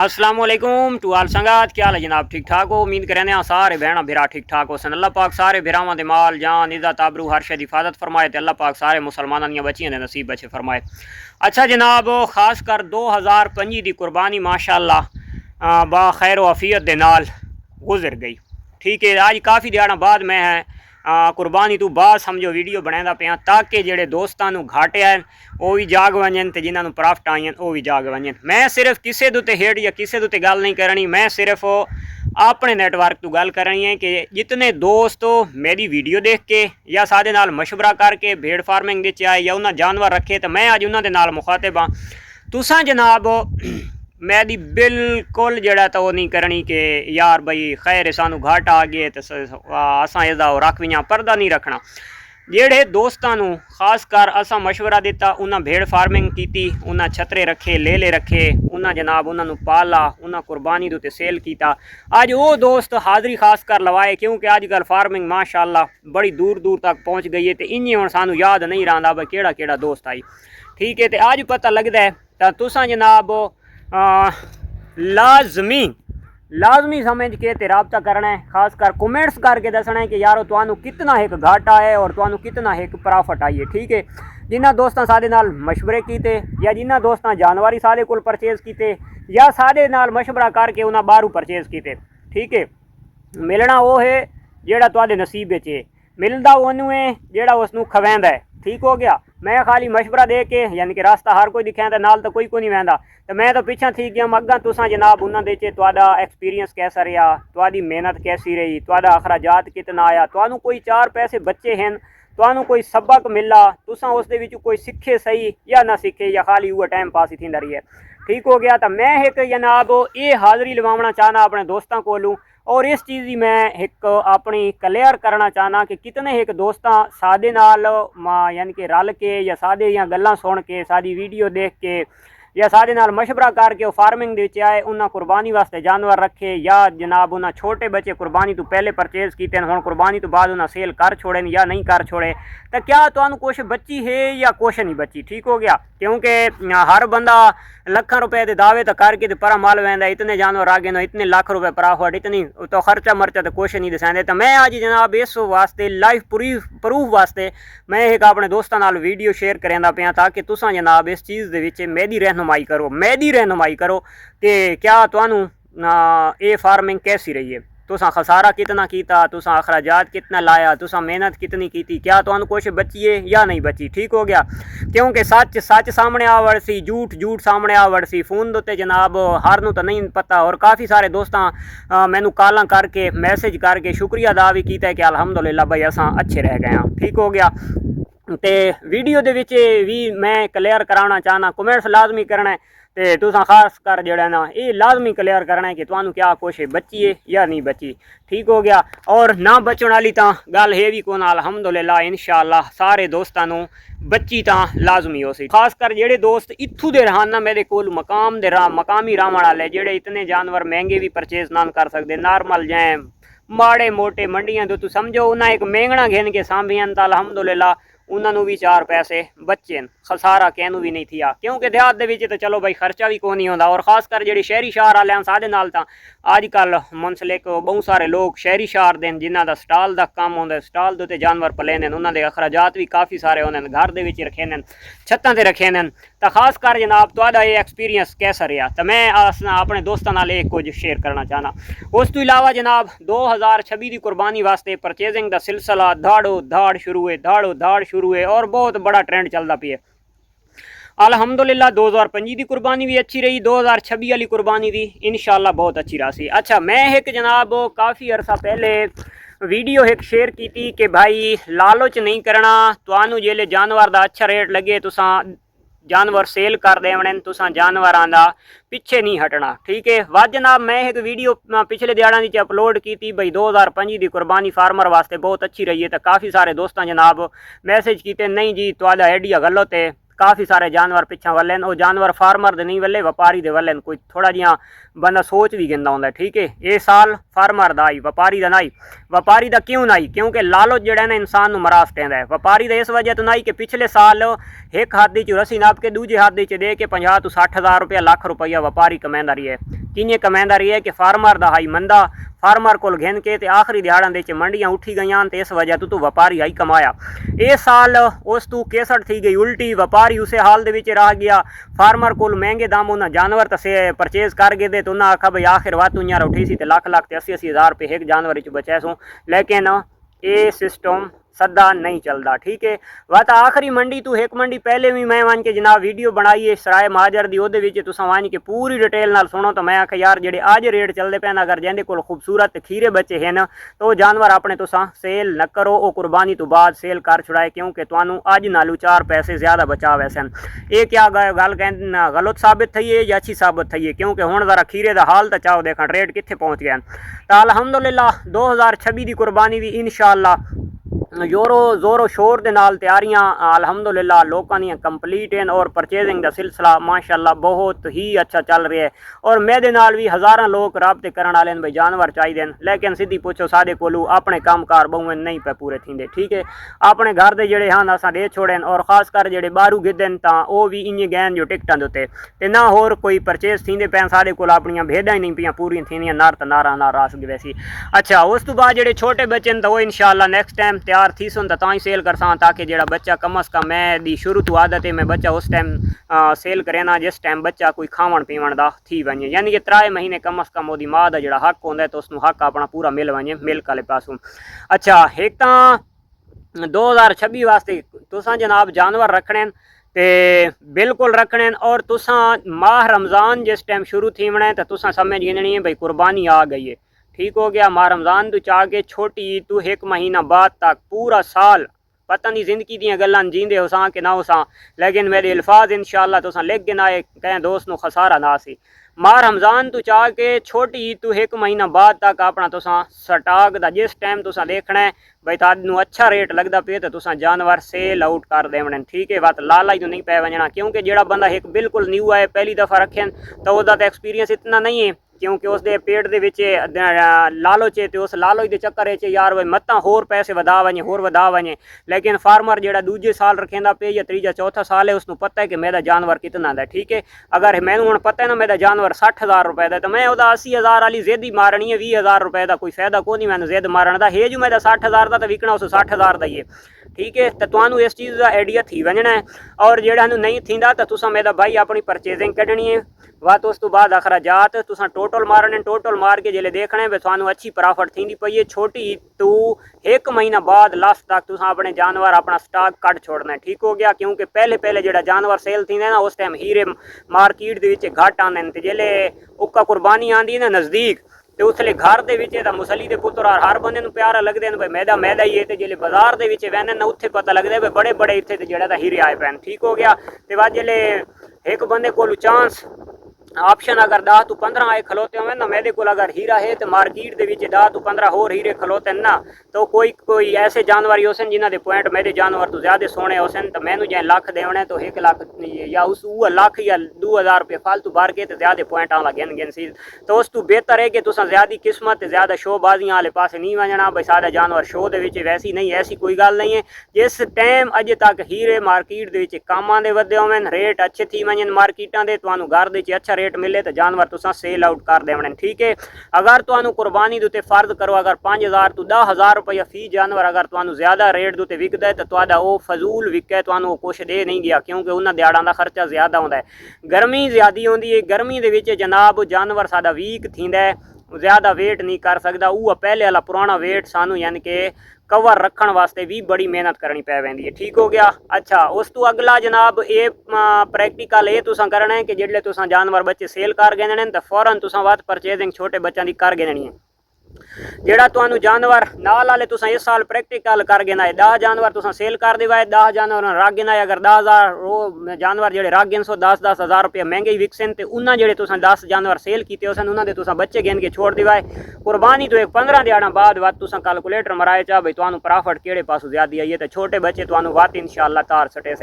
अस्सलामुअलैकुम टू आल संगात, क्या हाल है जनाब? ठीक ठाक हो? उम्मीद करें सारे बहना भिरा ठीक ठाक हो सन। अल्लाह पाक सारे भिरावां दे माल जान इज्जत आबरू हर शे दी हिफाजत फरमाए ते अल्लाह पाक सारे मुसलमानां दियां बच्चियां दे नसीब अच्छे फरमाए। अच्छा जनाब, खास कर 2025 दी कुर्बानी माशाअल्लाह बा खैर वफ़ियत दे नाल गुजर गई। ठीक है, आज काफ़ी दिहाड़ा बाद मैं कुर्बानी तो बाद समझो वीडियो बनांदा पिया ताकि जेडे दोस्तां नूं घाटे आए वो भी जाग वजन ते जिन्हां नूं प्रॉफिट आईयां वो भी जाग वजन। मैं सिर्फ किसी दे हेड या किसी दे गल नहीं करनी, मैं सिर्फ अपने नेटवर्क तो गल करनी है कि जितने दोस्त मेरी वीडियो देख के या सादे नाल मशवरा करके भेड़ फार्मिंग विच आए या उन्हां जानवर रखे तो मैं अज उन्हां दे नाल मुखातिब हाँ। तुसां जनाब मैं दी बिल्कुल जड़ा तो वो नहीं करनी कि यार बई खैर सानू घाटा आ गए तो असा इसका रख भी पर्दा नहीं रखना। जेड़े दोस्तां नू खास कर असा मशवरा दिता, उन्हें भेड़ फार्मिंग की, उन्हें छतरे रखे, ले रखे, उन्हें जनाब उन्होंने पाला, उन्हें कुर्बानी दे उत्ते सेल किया। अज वो दोस्त हाज़री खास कर लवाए क्योंकि अजकल फार्मिंग माशाअल्लाह बड़ी दूर दूर तक पहुँच गई है। तो इन्हें हम सानू याद नहीं रहा भाई केड़ा केड़ा दोस्त आई। ठीक है, तो अज पता लगता है तो तुसां जनाब लाजमी समझ के ते रबता करना है। खास कर कमेंट्स करके दसना है कि यारो तुहानू कितना एक घाटा है और तुहानू कितना एक प्रॉफिट आई है। ठीक है, जिन्होंने दोस्तों सादे नाल मशवरे किए या जिन्होंने दोस्तों जानवर ही सादे कोल परचेज किए या सादे नाल मशवरा करके उन्हें बाहरों परचेज किए। ठीक है, मिलना वो है जेड़ा तुहाडे नसीब विच है, मिलदा उन्होंने है जेड़ा उसनू खवेंदा है। ठीक हो गया, मैं खाली मशवरा दे के यानी कि रास्ता हर कोई दिखाता नाल तो कोई को नहीं वहदा, तो मैं तो पिछा थी गया। अगर तुसा जनाब उन्होंने दे एक्सपीरियंस कैसा रहा, तुहाडी मेहनत कैसी रही, तुहाडा अखराजात कितना आया, तुहानू कोई चार पैसे बच्चे हैं, तुहानू कोई सबक मिला, तुसा उस दे विच कोई सीखे सही या ना सीखे या खाली वो टाइम पास ही थी रही है। ठीक हो गया, तो मैं एक जनाब ये हाज़री लवाना चाहना अपने दोस्तों कोलू और इस चीज़ की मैं एक अपनी क्लियर करना चाहना कि कितने एक दोस्तां सादे नाल यानी कि रल के या सादे या गल्लां सुन के सादी वीडियो देख के या सादे नाल मशवरा करके वो फार्मिंग दे आए, उन्हें कुर्बानी वास्ते जानवर रखे या जनाब उन्हें छोटे बच्चे कुर्बानी तो पहले परचेज किए हुण कुर्बानी तो बाद उन्हें सेल कर छोड़े या नहीं कर छोड़े, तो क्या तुहानू कुछ बची है या कुछ नहीं बची। ठीक हो गया, क्योंकि हर बंदा लखा रुपए के दावे तो करके तो परा माल वहदा, इतने जानवर आ गए इतने लाख रुपए प्रॉफिट, इतनी तो खर्चा मर्चा तो कुछ नहीं दसाते। तो मैं अज जनाब इस वास्ते लाइफ प्रूफ वास्ते मैं एक अपने दोस्तों नाल वीडियो शेयर करदा पिया ताकि तुसां जनाब इस चीज़ दे विच मेरी रहनुमाई करो कि क्या तुहानू ये फार्मिंग कैसी रही है, तुसा खसारा कितना कीता, तुसा अखराजात कितना लाया, तुसा मेहनत कितनी की, क्या तुहानू कुछ बची है या नहीं बची। ठीक हो गया, क्योंकि सच सामने आवड़ सी, झूठ सामने आवड़ सी। फोन दोते जनाब हर नू तो नहीं पता और काफ़ी सारे दोस्तां मैनू कालां करके मैसेज करके शुक्रिया अदा भी किया कि अलहमदुलिल्लाह भाई असां अच्छे रह गए हाँ। ठीक हो गया, तो वीडियो दे विच भी मैं क्लियर कराना चाहना, कमेंट्स लाजमी करना है तो तुसां खास कर जड़ा ना ये लाजमी क्लियर करना है कि तुहानू क्या कुछ बची है या नहीं बची। ठीक हो गया, और ना बचने वाली तो गल है भी कौन, अलहमदुलिल्लाह इंशाअल्लाह सारे दोस्तों नू बच्ची तो लाजमी हो सी। खास कर जेडे दोस्त इत्थू दे रहन ना मेरे कोल मकामी रावण वाले जेडे इतने जानवर महंगे भी परचेज ना कर सकते, नॉर्मल जाए माड़े मोटे मंडियां तो समझो उन्हें एक मेंगना घेन के सांभियन तो अलहमदुलिल्लाह उन्होंने भी चार पैसे बच्चे खसारा कहनू भी नहीं थिया, क्योंकि देहात दे विच तो चलो भाई खर्चा भी कोई नहीं होता। और खास कर जी शहरी शहर वाले साढ़े नाल तो अजकल मुंसलिक बहुत सारे लोग शहरी शहर दें जिन्हों का स्टाल का काम होंगे, स्टाल के उत्ते जानवर पले ने, उन्होंने अखराजात भी काफ़ी सारे होंगे, घर के विच रखे ने, छत्तां ते रखे ने। तो खास कर जनाब तुहाडा ये एक्सपीरियंस कैसा रहा, तो मैं अपने दोस्तों नाल एक कुछ शेयर करना चाहना। उस तो इलावा जनाब 2026 की कुर्बानी वास्ते परचेजिंग का सिलसिला धाड़ो धाड़ शुरू है और बहुत बड़ा ट्रेंड चलता पिया। अलहमदुलिल्लाह 2025 की कुर्बानी भी अच्छी रही, 2026 वाली कुर्बानी भी इंशाअल्लाह बहुत अच्छी रही। अच्छा, मैं एक जनाब काफ़ी अरसा पहले वीडियो एक शेयर की थी कि भाई लालच नहीं करना, तुहानू जेले जानवर का अच्छा रेट लगे तुसा जानवर सेल कर देवने, तुसा जानवरां दा पिछे नहीं हटना। ठीक है, वह जनाब मैं एक वीडियो पिछले दिहाड़ां दी अपलोड की थी भाई 2025 की कुर्बानी फार्मर वास्ते बहुत अच्छी रही है। तो काफ़ी सारे दोस्तों जनाब मैसेज किए नहीं जी तुहाडा आइडिया गलत है, काफ़ी सारे जानवर पिछा वल्ले वो जानवर फार्मर दे नहीं वल्ले व्यापारी दे वल्ले, कोई थोड़ा जिहा बंदा सोच भी गिंदा होंदा। ठीक है, ये साल फार्मर दा आई व्यापारी दा नहीं, व्यापारी दा क्यों नहीं, क्योंकि लालच जड़ा ना इंसान मरा सटेंदा है। व्यापारी दा इस वजह तो नहीं कि पिछले साल एक हाथ दी रस्सी नाप के दूजे हाथ दी दे के 50 तो 60 हज़ार रुपया लाख रुपया व्यापारी कमांदा रही है। किन्ने कमांदा रही है कि फार्मर दा हाई मंदा फार्मर को घेन के ते आखिरी दिहाड़ां दे मंडियां उठी गई तो इस वजह तू व्यापारी हाई कमाया। इस साल उस तू केसट थी गई उल्टी, व्यापारी उस हाल दे विच रह गया। फार्मर को महंगे दाम उन्हें जानवर तो से परचेज कर गए थे तो उन्हें आखा भाई आखिर वात उन्हें उठी सी लाख लाख ते 80-80 हज़ार रुपये एक जानवर बचाए सूँ, लेकिन ये सिस्टम सदा नहीं चलता। ठीक है, वह तो आखिरी मंडी तू एक मंडी पहले भी मैं वन के जनाब वीडियो बनाई है सराय महाजर की, वो तुसा वन के पूरी डिटेल नाल सुनो। तो मैं आख यार जेडे अज रेट चलते पे अगर जिंदे कोल खूबसूरत खीरे बच्चे हैं तो जानवर अपने तुसा सेल न करो, वो कुर्बानी तो बाद सेल कर छुड़ाए, क्योंकि तुहानू अज नालू 4 पैसे ज़्यादा बचा वैसे ये क्या गल कह गलत साबित थी है या अच्छी साबित थी है, क्योंकि हुण जरा खीरे का हाल तो चाहो देखा रेट कित्थे पहुँच गया। तो अलहमदुलिल्लाह 2026 की कुर्बानी भी इंशाअल्लाह जोरो शोर के नाल तैयारियां अलहमदुलिल्लाह लोगों दी कंप्लीट हैं और परचेजिंग का सिलसिला माशाअल्लाह बहुत ही अच्छा चल रहा है। और मेरे नाल भी हज़ारों लोग राबते करने वाले भाई जानवर चाहिए, लेकिन सीधी पूछो साढ़े कोलू अपने काम कार बहुएं नहीं पे पूरे थींदे। ठीक है, अपने घर के जोड़े हाँ असा दे छोड़न और खासकर जोड़े बारू गिदन तो वह भी इं गैन जो टिकटा के उत्ते ते ना होर कोई परचेज थींदे पैन साढ़े कोल अपनियां भेडां ही नहीं पियां पूरी थींदियां नार तो नारा ना रास वैसी। अच्छा, उस तो बाद जोड़े छोटे बच्चे तो वो इंशाअल्लाह नेक्स्ट टाइम तैयार थी सुन तो ही सेल कर सा, ताकि जो बच्चा कम अज़ कम मैं दी शुरू तो आदत है मैं बच्चा उस टाइम सेल करे ना जिस टाइम बच्चा कोई खावन पीवन का थी वजे, यानी कि 3 महीने कम अज़ कम वो माँ का जो हक होंगे तो उसको हक अपना पूरा मिल वजे मिल्क वाले पासों। अच्छा, एक तो 2026 वास्ते तुसा जनाब जानवर रखने ते बिल्कुल रखने और तुसा माह रमज़ान जिस टाइम शुरू थी वने तो तुसा समझ गिननी है भाई कुर्बानी आ गई है। ठीक हो गया, माह रमज़ान तो चाह के छोटी तू 1 महीना बाद तक पूरा साल पता नहीं जिंदगी दी गल्लां जींदे हो सा कि ना हो सा, लेकिन मेरे अल्फाज इंशाअल्लाह तुसा लिख के ना कहें दोस्त नु खसारा ना सी। माह रमज़ान तो चाह के छोटी तू 1 महीना बाद तक अपना तुसा स्टाक दा जिस टाइम तुसा देखना है भाई तानू अच्छा रेट लगता पे तो तुसा जानवर सेल आउट कर देवने। ठीक है, बात लाला ही तो नहीं पै वजना, क्योंकि जो बंदा एक बिल्कुल न्यू है पहली दफ़ा रखें तो वह तो एक्सपीरियंस इतना नहीं है, क्योंकि उसके पेट के लालच है तो उस लालच के चक्कर यार भाई मत्ता होर पैसे वधा वजे होर वधा वजे। लेकिन फार्मर जो दूजे साल रखेंदा पे या तीजा चौथा साल है उसको पता है कि मेरा जानवर कितना है। ठीक है, अगर मैंने हूँ पता है ना मेरा जानवर 60,000 रुपए का तो मैं वह 80,000 वाली जिद ही मारनी है, 20,000 रुपए का कोई फायदा को नहीं मैंने जिद मारन का है जो मेरा 60,000 का तो विकना उस 60,000 का ही है। ठीक है, तो तुहानू इस चीज़ का आइडिया थी वजना है और जेड़ा नहीं थींदा तो तुसा मेरा भाई अपनी परचेजिंग कढ़नी है वह तो उस तो बाद अखराजात तुसा टोटल मारने टोटल मार के जिले देखने भी थानू अच्छी प्रॉफिट थी पई है। छोटी तो 1 महीना बाद लास्ट तक तुसा अपने जानवर अपना स्टॉक कट छोड़ना है। ठीक हो गया, क्योंकि पहले जो जानवर सेल थी ना उस टाइम हीरे मार्केट के घट आते जिले उक्का कुर्बानी आती है ना नज़दीक तो उसले घर के मुसली के पुत्र हर बंदे प्यारा लगते हैं भाई मैदा ही है तो जिले बाजार के वहने ना उत्थे पता लगता है भाई बड़े बड़े इतने जोड़ा हीरे आए पैन। ठीक हो गया, तो बाद जिले एक बंदे को चांस ऑप्शन अगर 10 तो 15 आए खलोते हो ना मेरे को अगर हीरा है तो मार्केट के 10 तो 15 होर हीरे खलोते ना तो कोई ऐसे जानवर ही होसन जिन्होंने पॉइंट मेरे जानवर तो ज़्यादा सोने होसन तो मैनू जो लाख देवने तो 1 लाख या उस लाख या 2,000 रुपये फालतू बार के तो ज़्यादा पॉइंट आला गिन सी तो उस तो बेहतर है कि तुसा ज़्यादा किस्मत ज़्यादा शोबाजियां वाले पास नहीं वजना भाई सारा जानवर शो के वैसी नहीं ऐसी कोई गल नहीं है। जिस टाइम अजे तक हीरे मार्केट के काम के वधे होवन रेट अच्छे थी वजन मार्केटा के तो घर के अच्छा रेट मिले तो जानवर तुसा सेल आउट कर देवने। ठीक है, अगर तुहानू कुर्बानी के फर्ज करो अगर 5,000 तो 10,000 रुपया फी जानवर अगर तुहानू ज़्यादा रेट के विकदा है तो तुहाडा वो फजूल विके तुहानू कुछ दे नहीं गया, क्योंकि उन्होंने दिहाड़ा का खर्चा ज़्यादा होंदा है। गर्मी ज़्यादा होंदी है, गर्मी के विच जनाब जानवर साडा वीक थींदा है, ज़्यादा वेट नहीं कर सकता। वो पहले वाला पुराना वेट सानू यानी कि कवर रखने वास्ते भी बड़ी मेहनत करनी पै वेंदी है। ठीक हो गया। अच्छा, उस तो अगला जनाब ये प्रैक्टिकल ये तुसा करना है कि जिसले तुसा जानवर बच्चे सेल कर देने तो फौरन तुसा वत परचेजिंग छोटे बच्चों की कर देनी है। जेड़ा तुहानू जानवर नाल वाले तुसा इस साल प्रैक्टिकल कर गिना है 10 जानवर तुसा सेल कर दिवाए 10 जानवर रख गिना है। अगर 10,000 वो जानवर जेड़े रख गिन सो 10-10 हज़ार रुपये महंगे ही विकसन तो उन्हें जेड़े तुसा 10 जानवर सेल किए उसन उन्होंने तुसा बच्चे गिन के छोड़ दिवाए। कुर्बानी तो एक 15 दिहाड़ा बाद वत तुसा कैलकुलेटर मराए चाह भाई तुहानू प्रॉफिट केड़े पासों ज्यादा आई है तो छोटे बच्चे तुहानू वत इंशाअल्लाह तार सटे से